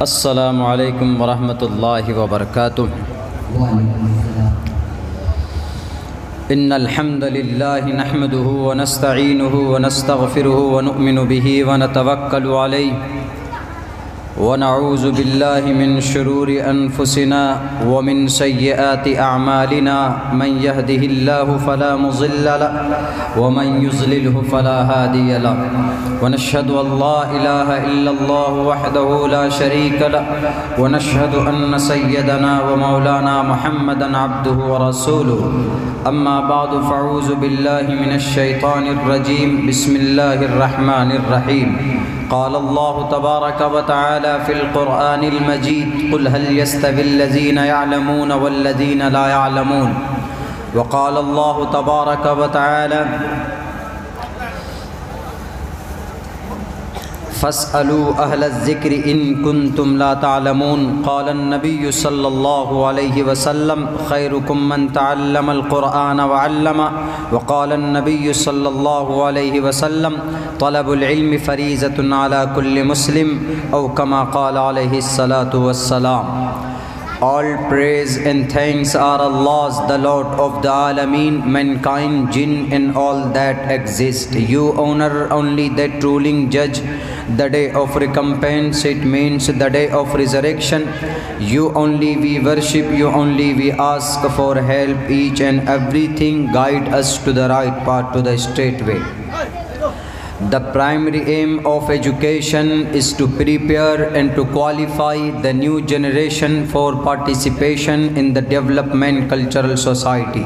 السلام علیکم ورحمۃ اللہ وبرکاتہ۔ ان الحمد للہ نحمده ونستعینه ونستغفره ونؤمن به ونتوکل علیہ ونعوذ باللہ من شرور انفسنا ومن سیئات اعمالنا من يهده الله فلا مضل له ومن يضلله فلا هادي له ونشهد ان لا اله الا الله وحده لا شريك له ونشهد ان سيدنا ومولانا محمدا عبده ورسوله اما بعد فاعوذ باللہ من الشیطان الرجیم بسم اللہ الرحمن الرحیم۔ قال الله تبارك وتعالى في القرآن المجيد قل هل يستوي الذين يعلمون والذين لا يعلمون وقال الله تبارك وتعالى فاسألوا أهل الذكر إن كنتم لا تعلمون قال النبي صلى الله عليه وسلم خيركم من تعلم القرآن وعلمه وقال النبي صلى الله عليه وسلم طلب العلم فريضة على كل مسلم أو كما قال عليه الصلاة والسلام۔ All praise and thanks are Allah's, the Lord of the Alameen, mankind, jinn and all that exist. You honor only that ruling judge, the day of recompense, it means the day of resurrection. You only we worship, you only we ask for help, each and everything guide us to the right path, to the straight way. The primary aim of education is to prepare and to qualify the new generation for participation in the development cultural society.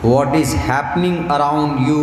What is happening around you,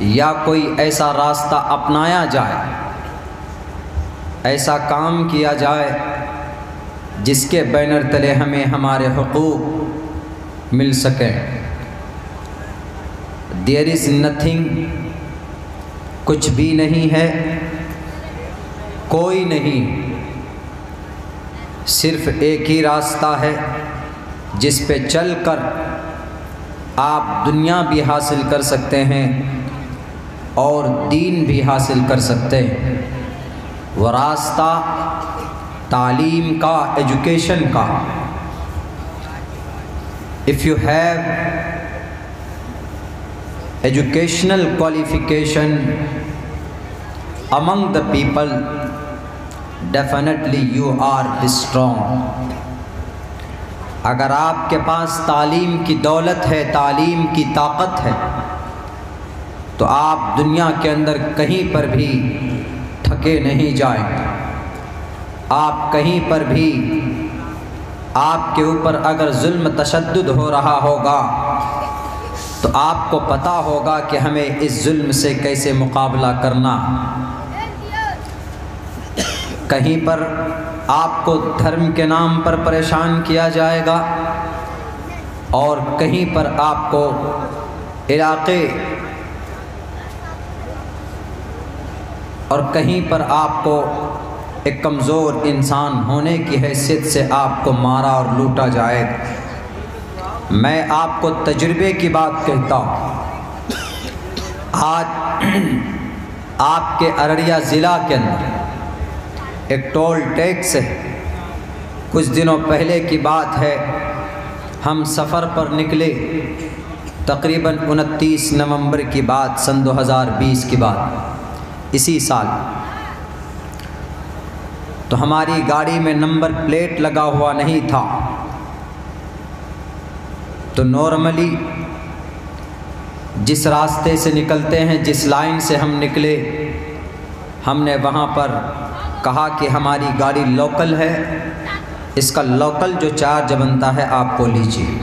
یا کوئی ایسا راستہ اپنایا جائے، ایسا کام کیا جائے جس کے بینر تلے ہمیں ہمارے حقوق مل سکیں۔ There is nothing، کچھ بھی نہیں ہے، کوئی نہیں، صرف ایک ہی راستہ ہے جس پہ چل کر آپ دنیا بھی حاصل کر سکتے ہیں اور دین بھی حاصل کر سکتے ہیں۔ وہ راستہ تعلیم کا، ایجوکیشن کا۔ If you have educational qualification among the people, definitely you are strong۔ اگر آپ کے پاس تعلیم کی دولت ہے، تعلیم کی طاقت ہے، تو آپ دنیا کے اندر کہیں پر بھی تھکے نہیں جائیں۔ آپ کہیں پر بھی، آپ کے اوپر اگر ظلم تشدد ہو رہا ہوگا تو آپ کو پتہ ہوگا کہ ہمیں اس ظلم سے کیسے مقابلہ کرنا۔ کہیں پر آپ کو دھرم کے نام پر پریشان کیا جائے گا اور کہیں پر آپ کو علاقے اور کہیں پر آپ کو ایک کمزور انسان ہونے کی حیثیت سے آپ کو مارا اور لوٹا جائے گا۔ میں آپ کو تجربے کی بات کہتا ہوں۔ آج آپ کے ارریہ ضلع کے اندر ایک ٹول ٹیکس ہے۔ کچھ دنوں پہلے کی بات ہے، ہم سفر پر نکلے، تقریباً 29 نومبر کی بات، سن 2020 کی بات، اسی سال۔ تو ہماری گاڑی میں نمبر پلیٹ لگا ہوا نہیں تھا، تو نارملی جس راستے سے نکلتے ہیں، جس لائن سے ہم نکلے، ہم نے وہاں پر کہا کہ ہماری گاڑی لوکل ہے، اس کا لوکل جو چارج بنتا ہے آپ کو لیجیے۔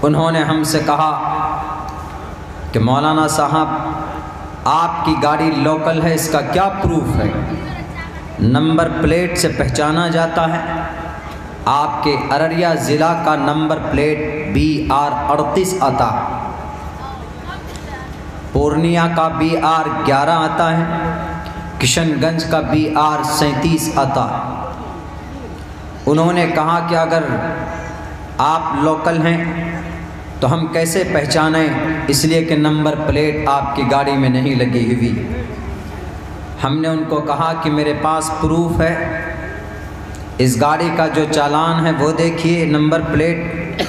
انہوں نے ہم سے کہا کہ مولانا صاحب آپ کی گاڑی لوکل ہے، اس کا کیا پروف ہے؟ نمبر پلیٹ سے پہچانا جاتا ہے۔ آپ کے ارریہ ضلع کا نمبر پلیٹ BR 38 آتا ہے، پورنیہ کا BR 11 آتا ہے، کشن گنج کا BR 37 آتا ہے۔ انہوں نے کہا کہ اگر آپ لوکل ہیں تو ہم کیسے پہچانیں، اس لیے کہ نمبر پلیٹ آپ کی گاڑی میں نہیں لگی ہوئی۔ ہم نے ان کو کہا کہ میرے پاس پروف ہے، اس گاڑی کا جو چالان ہے وہ دیکھیے، نمبر پلیٹ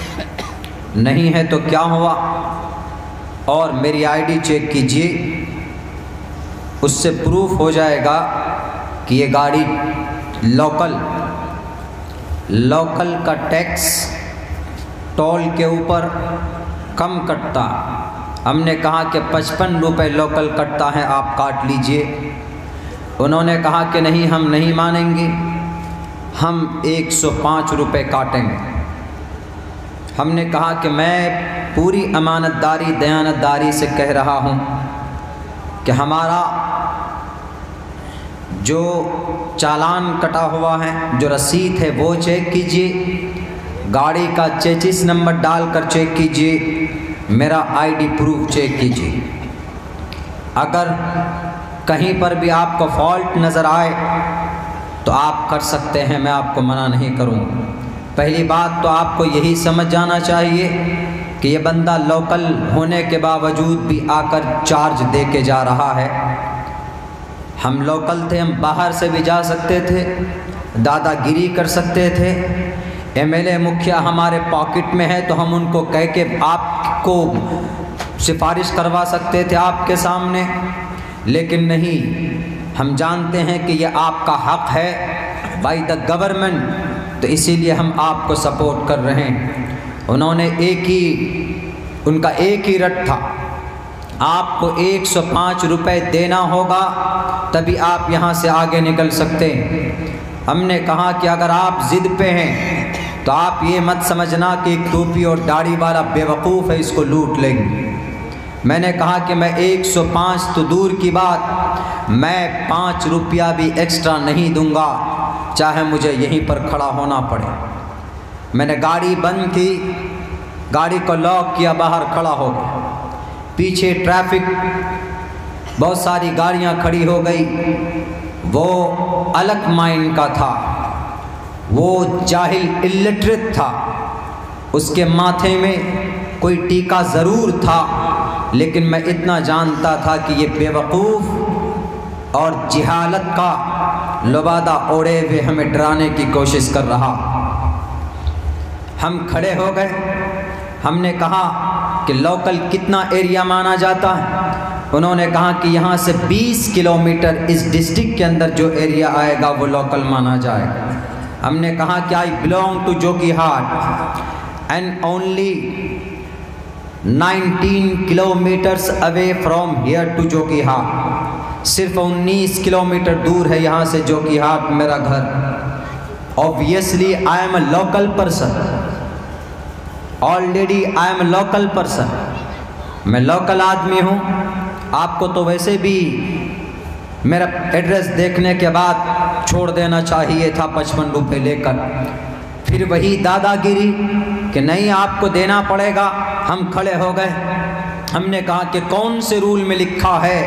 نہیں ہے تو کیا ہوا، اور میری ID چیک کیجئے، اس سے پروف ہو جائے گا کہ یہ گاڑی لوکل کا ٹیکس ٹول کے اوپر کم کٹتا۔ ہم نے کہا کہ 55 روپے لوکل کٹتا ہے، آپ کاٹ لیجئے۔ انہوں نے کہا کہ نہیں، ہم نہیں مانیں گے، ہم 105 روپے کاٹیں گے۔ ہم نے کہا کہ میں پوری امانت داری، دیانت داری سے کہہ رہا ہوں کہ ہمارا جو چالان کٹا ہوا ہے، جو رسید ہے وہ چیک کیجئے، گاڑی کا چیچس نمبر ڈال کر چیک کیجئے، میرا ID پروف چیک کیجئے۔ اگر کہیں پر بھی آپ کو فالٹ نظر آئے تو آپ کر سکتے ہیں، میں آپ کو منع نہیں کروں۔ پہلی بات تو آپ کو یہی سمجھ جانا چاہیے کہ یہ بندہ لوکل ہونے کے باوجود بھی آ کر چارج دے کے جا رہا ہے۔ ہم لوکل تھے، ہم باہر سے بھی جا سکتے تھے، دادا گیری کر سکتے تھے، MLA مکھیا ہمارے پاکٹ میں ہے تو ہم ان کو کہہ کے آپ کو سفارش کروا سکتے تھے آپ کے سامنے، لیکن نہیں، ہم جانتے ہیں کہ یہ آپ کا حق ہے بائی دا گورنمنٹ، تو اسی لیے ہم آپ کو سپورٹ کر رہے ہیں۔ انہوں نے ان کا ایک ہی رٹ تھا، آپ کو 105 روپے دینا ہوگا تبھی آپ یہاں سے آگے نکل سکتے ہیں۔ ہم نے کہا کہ اگر آپ ضد پہ ہیں تو آپ یہ مت سمجھنا کہ ایک ٹوپی اور داڑھی والا بے وقوف ہے، اس کو لوٹ لیں گے۔ میں نے کہا کہ میں 105 تو دور کی بات، میں 5 روپیہ بھی ایکسٹرا نہیں دوں گا، چاہے مجھے یہیں پر کھڑا ہونا پڑے۔ میں نے گاڑی بند کی، گاڑی کو لاک کیا، باہر کھڑا ہو گیا۔ پیچھے ٹریفک، بہت ساری گاڑیاں کھڑی ہو گئی۔ وہ الگ مائنڈ کا تھا، وہ جاہل الٹریٹ تھا، اس کے ماتھے میں کوئی ٹیکا ضرور تھا، لیکن میں اتنا جانتا تھا کہ یہ بے وقوف اور جہالت کا لبادہ اوڑے ہوئے ہمیں ڈرانے کی کوشش کر رہا۔ ہم کھڑے ہو گئے، ہم نے کہا کہ لوکل کتنا ایریا مانا جاتا ہے؟ انہوں نے کہا کہ یہاں سے 20 کلومیٹر اس ڈسٹرکٹ کے اندر جو ایریا آئے گا وہ لوکل مانا جائے گا۔ ہم نے کہا کہ I belong to Jokihat and only 19 kilometers away from here to Jokihat, صرف 19 کلومیٹر دور ہے یہاں سے جوکیہاٹ میرا گھر۔ Obviously I am a local person, already I am a local person، میں لوکل آدمی ہوں۔ آپ کو تو ویسے بھی میرا ایڈریس دیکھنے کے بعد چھوڑ دینا چاہیے تھا 55 روپے لے کر۔ پھر وہی دادا گیری کہ نہیں آپ کو دینا پڑے گا۔ ہم کھڑے ہو گئے، ہم نے کہا کہ کون سے رول میں لکھا ہے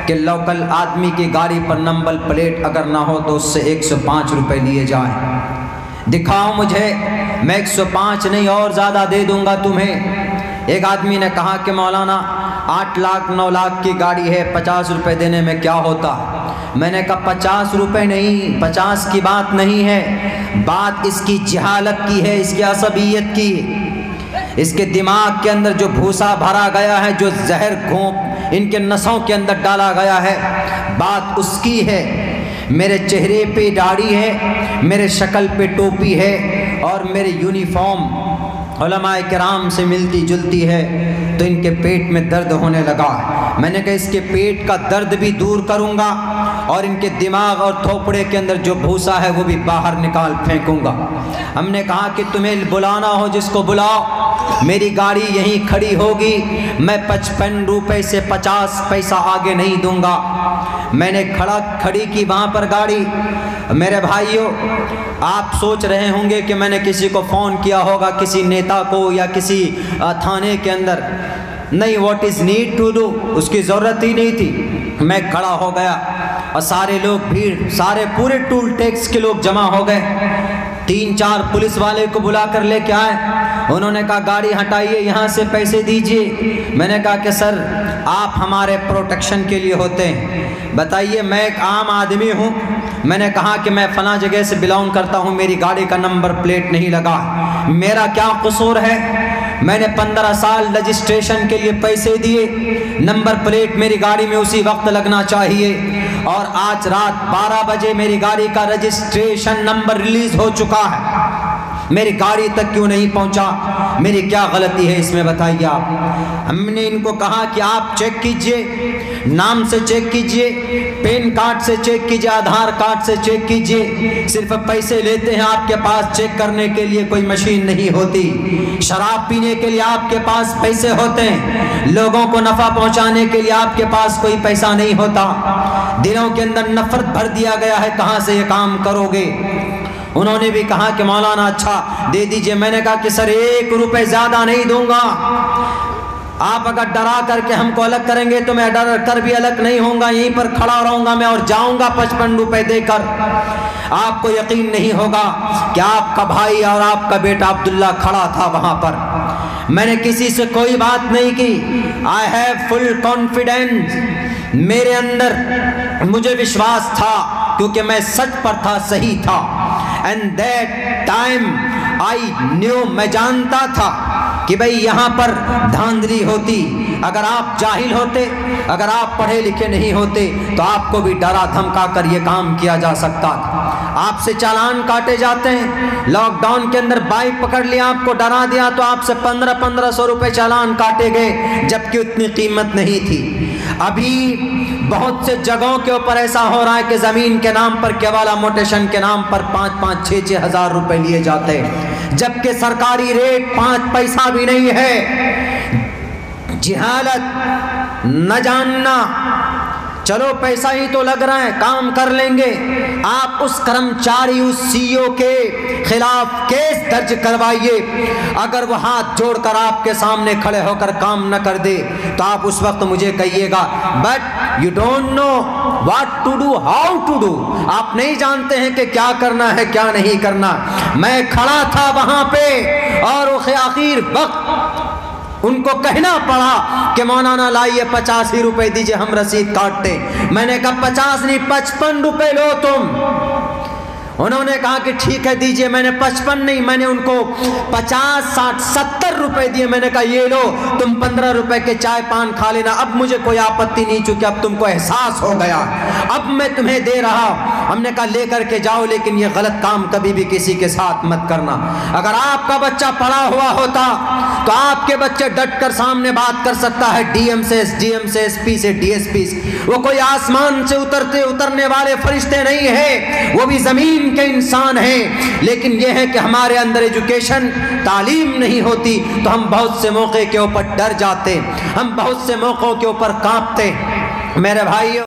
کہ لوکل آدمی کی گاڑی پر نمبر پلیٹ اگر نہ ہو تو اس سے 105 روپے لیے جائیں؟ دکھاؤ مجھے، میں 105 نہیں اور زیادہ دے دوں گا تمہیں۔ ایک آدمی نے کہا کہ مولانا 8 لاکھ 9 لاکھ کی گاڑی ہے، 50 روپے دینے میں کیا ہوتا؟ میں نے کہا 50 روپے نہیں، 50 کی بات نہیں ہے، بات اس کی جہالت کی ہے، اس کی عصبیت کی، اس کے دماغ کے اندر جو بھوسا بھرا گیا ہے، جو زہر گھونپ ان کے نسوں کے اندر ڈالا گیا ہے، بات اس کی ہے۔ میرے چہرے پہ داڑھی ہے، میرے شکل پہ ٹوپی ہے، اور میرے یونیفارم علماء کرام سے ملتی جلتی ہے، تو ان کے پیٹ میں درد ہونے لگا۔ میں نے کہا اس کے پیٹ کا درد بھی دور کروں گا، اور ان کے دماغ اور تھوپڑے کے اندر جو بھوسا ہے وہ بھی باہر نکال پھینکوں گا۔ ہم نے کہا کہ تمہیں بلانا ہو جس کو بلاؤ، میری گاڑی یہیں کھڑی ہوگی، میں 55 روپے سے 50 پیسہ آگے نہیں دوں گا۔ میں نے کھڑی کی وہاں پر گاڑی۔ میرے بھائیوں، آپ سوچ رہے ہوں گے کہ میں نے کسی کو فون کیا ہوگا، کسی نیتا کو یا کسی تھانے کے اندر۔ نہیں، what is need to do, اس کی ضرورت ہی نہیں تھی۔ میں کھڑا ہو گیا اور سارے لوگ بھیڑ، سارے پورے ٹول ٹیکس کے لوگ جمع ہو گئے۔ 3-4 پولیس والے کو بلا کر لے کے آئے۔ انہوں نے کہا گاڑی ہٹائیے، یہاں سے پیسے دیجئے۔ میں نے کہا کہ سر آپ ہمارے پروٹیکشن کے لیے ہوتے ہیں، بتائیے میں ایک عام آدمی ہوں۔ میں نے کہا کہ میں فلاں جگہ سے بلانگ کرتا ہوں، میری گاڑی کا نمبر پلیٹ نہیں لگا، میرا کیا قصور ہے؟ میں نے 15 سال رجسٹریشن کے لیے پیسے دیے، نمبر پلیٹ میری گاڑی میں اسی وقت لگنا چاہیے، اور آج رات 12 بجے میری گاڑی کا رجسٹریشن نمبر ریلیز ہو چکا ہے، میری گاڑی تک کیوں نہیں پہنچا؟ میری کیا غلطی ہے اس میں بتائیے آپ؟ ہم نے ان کو کہا کہ آپ چیک کیجئے، نام سے چیک کیجئے، پین کارڈ سے چیک کیجئے، آدھار کارڈ سے چیک کیجئے، صرف پیسے لیتے ہیں، آپ کے پاس چیک کرنے کے لیے کوئی مشین نہیں ہوتی، شراب پینے کے لیے آپ کے پاس پیسے ہوتے ہیں، لوگوں کو نفع پہنچانے کے لیے آپ کے پاس کوئی پیسہ نہیں ہوتا۔ دلوں کے اندر نفرت بھر دیا گیا ہے، کہاں سے یہ کام کرو گے؟ انہوں نے بھی کہا کہ مولانا اچھا دے دیجئے۔ میں نے کہا کہ سر 1 روپے زیادہ نہیں دوں گا، آپ اگر ڈرا کر کے ہم کو الگ کریں گے تو میں ڈر کر بھی الگ نہیں ہوں گا، یہیں پر کھڑا رہوں گا میں اور جاؤں گا 55 روپے دے کر۔ آپ کو یقین نہیں ہوگا کہ آپ کا بھائی اور آپ کا بیٹا عبداللہ کھڑا تھا وہاں پر، میں نے کسی سے کوئی بات نہیں کی۔ I have full confidence، میرے اندر مجھے وشواس تھا کیونکہ میں سچ پر تھا، صحیح تھا۔ And that time I knew، میں جانتا تھا کہ بھئی یہاں پر دھاندلی ہوتی، اگر آپ جاہل ہوتے، اگر آپ پڑھے لکھے نہیں ہوتے تو آپ کو بھی ڈرا دھمکا کر یہ کام کیا جا سکتا تھا۔ آپ سے چالان کاٹے جاتے ہیں، لاک ڈاؤن کے اندر بائک پکڑ لیا، آپ کو ڈرا دیا تو آپ سے 1500 روپے چالان کاٹے گئے، جبکہ اتنی قیمت نہیں تھی۔ ابھی بہت سے جگہوں کے اوپر ایسا ہو رہا ہے کہ زمین کے نام پر، کیوالا موٹیشن کے نام پر 5-5 6-6 ہزار روپے لیے جاتے ہیں، جبکہ سرکاری ریٹ 5 پیسہ بھی نہیں ہے۔ جہالت، نہ جاننا، چلو پیسہ ہی تو لگ رہا ہے کام کر لیں گے، آپ اس کرمچاری اس سی او کے خلاف کیس درج کروائیے۔ اگر وہ ہاتھ جوڑ کر آپ کے سامنے کھڑے ہو کر کام نہ کر دے تو آپ اس وقت مجھے کہیے گا but you don't know what to do, how to do, آپ نہیں جانتے ہیں کہ کیا کرنا ہے کیا نہیں کرنا۔ میں کھڑا تھا وہاں پہ اور آخر وقت ان کو کہنا پڑا کہ مولانا لائیے 85 ہی روپے دیجئے، ہم رسید کاٹتے۔ میں نے کہا 50 نہیں 55 روپے لو تم۔ انہوں نے کہا کہ ٹھیک ہے دیجئے۔ میں نے 55 نہیں، میں نے ان کو 50 60 70 روپے دیے۔ میں نے کہا یہ لو، تم 15 روپے کے چائے پان کھا لینا، اب مجھے کوئی آپتی نہیں، چونکہ اب تم کو احساس ہو گیا، اب میں تمہیں دے رہا۔ ہم نے کہا لے کر کے جاؤ، لیکن یہ غلط کام کبھی بھی کسی کے ساتھ مت کرنا۔ اگر آپ کا بچہ پڑھا ہوا ہوتا تو آپ کے بچے ڈٹ کر سامنے بات کر سکتا ہے، ڈی ایم سے، ایس ڈی ایم سے، ایس پی سے، ڈی ایس پی سے۔ وہ کوئی آسمان سے اترنے والے فرشتے نہیں ہیں، وہ بھی زمین کے انسان ہیں۔ لیکن یہ ہے کہ ہمارے اندر ایجوکیشن، تعلیم نہیں ہوتی تو ہم بہت سے موقع کے اوپر ڈر جاتے، ہم بہت سے موقعوں کے اوپر کانپتے۔ میرے بھائیو،